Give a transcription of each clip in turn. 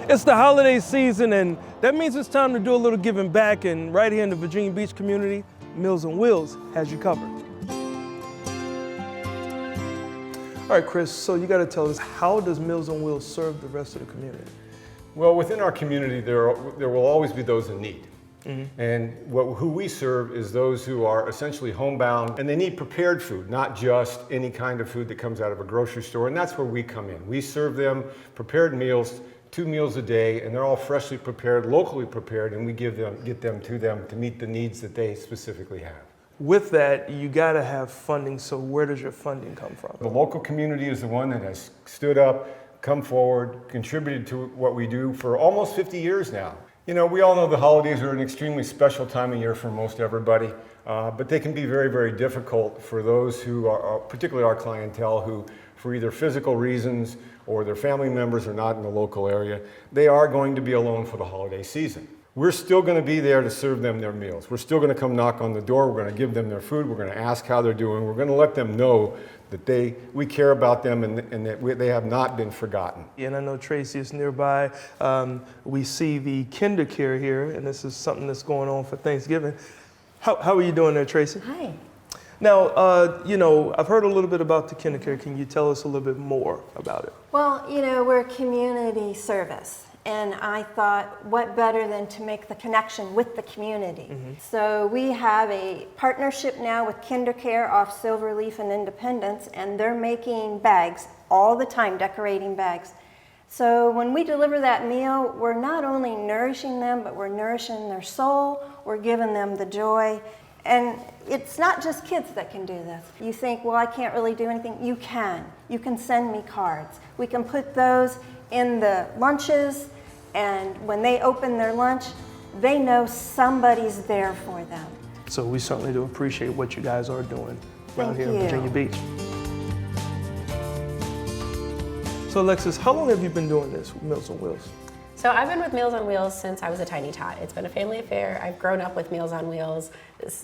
It's the holiday season, and that means it's time to do a little giving back, and right here in the Virginia Beach community, Meals on Wheels has you covered. All right, Chris, so you got to tell us, how does Meals on Wheels serve the rest of the community? Well, within our community, there will always be those in need. And who we serve is those who are essentially homebound, and they need prepared food, not just any kind of food that comes out of a grocery store, and that's where we come in. We serve them prepared meals, 2 meals a day, and they're all freshly prepared, locally prepared, and we get them to meet the needs that they specifically have. With that, you got to have funding, so where does your funding come from? The local community is the one that has stood up, come forward, contributed to what we do for almost 50 years now. You know, we all know the holidays are an extremely special time of year for most everybody, but they can be very, very difficult for those who are, particularly our clientele, who for either physical reasons or their family members are not in the local area, they are going to be alone for the holiday season. We're still going to be there to serve them their meals. We're still going to come knock on the door. We're going to give them their food. We're going to ask how they're doing. We're going to let them know that we care about them and that they have not been forgotten. And I know Tracy is nearby. We see the KinderCare here, and this is something that's going on for Thanksgiving. How are you doing there, Tracy? Hi. Now, you know, I've heard a little bit about the KinderCare. Can you tell us a little bit more about it? Well, you know, we're a community service. And I thought, what better than to make the connection with the community? So we have a partnership now with KinderCare off Silverleaf and Independence, and they're making bags all the time, decorating bags. So when we deliver that meal, we're not only nourishing them, but we're nourishing their soul, we're giving them the joy. And it's not just kids that can do this. You think, well, I can't really do anything. You can. You can send me cards. We can put those in the lunches, and when they open their lunch, they know somebody's there for them. So we certainly do appreciate what you guys are doing around here in Thank Virginia you. Beach. So Alexis, how long have you been doing this with Meals on Wheels? So I've been with Meals on Wheels since I was a tiny tot. It's been a family affair. I've grown up with Meals on Wheels.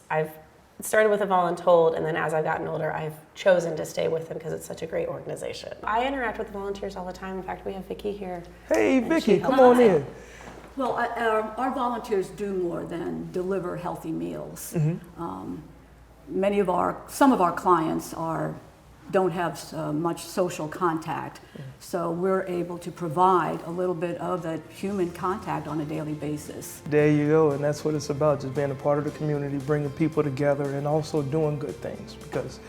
I've started with a voluntold, and then as I've gotten older, I've chosen to stay with them because it's such a great organization. I interact with the volunteers all the time. In fact, we have Vicki here. Hey, Vicki, come on in. Well, our volunteers do more than deliver healthy meals. Some of our clients don't have much social contact, so we're able to provide a little bit of that human contact on a daily basis. There you go, and that's what it's about, just being a part of the community, bringing people together, and also doing good things, because,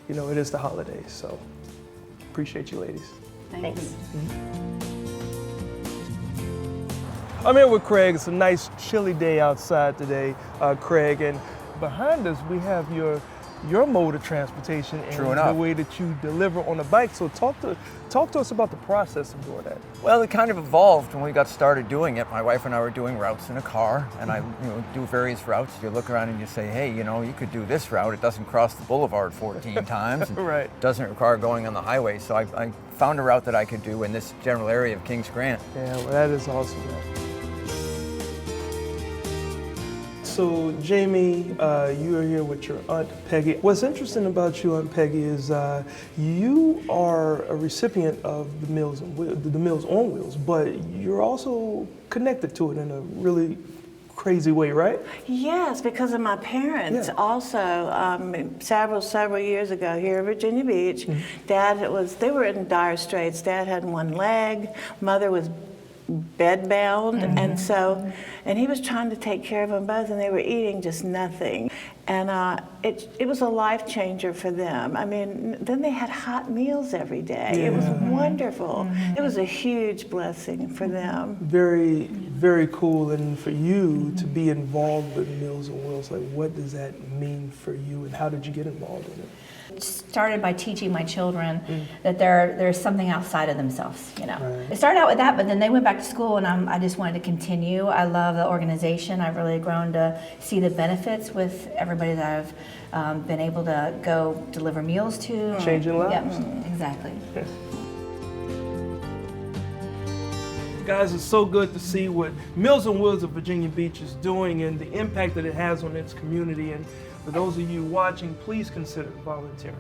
you know, it is the holidays, so appreciate you ladies. Thanks. I'm here with Craig. It's a nice chilly day outside today, Craig, and behind us we have your mode of transportation and the way that you deliver on a bike. So talk to us about the process of doing that. Well, it kind of evolved when we got started doing it. My wife and I were doing routes in a car, and I do various routes. You look around and you say, hey, you know, you could do this route. It doesn't cross the boulevard 14 times. Right. It doesn't require going on the highway. So I found a route that I could do in this general area of Kings Grant. Yeah, well, that is awesome, man. So Jamie, you are here with your Aunt Peggy. What's interesting about you, Aunt Peggy, is you are a recipient of the Meals on Wheels, but you're also connected to it in a really crazy way, right? Yes, because of my parents. Yeah. Also, several years ago here in Virginia Beach, they were in dire straits. Dad had one leg, mother was bedbound, and he was trying to take care of them both, and they were eating just nothing. And it was a life changer for them. I mean, then they had hot meals every day. Yeah. It was wonderful. It was a huge blessing for them. Very, very cool. And for you to be involved with Meals on Wheels, like, what does that mean for you, and how did you get involved in it? Started by teaching my children that there's something outside of themselves, you know. Right. It started out with that, but then they went back to school, and I just wanted to continue. I love the organization. I've really grown to see the benefits with everybody that I've been able to go deliver meals to. Changing lives. Yep, exactly. Guys, it's so good to see what Meals on Wheels of Virginia Beach is doing and the impact that it has on its community. And for those of you watching, please consider volunteering.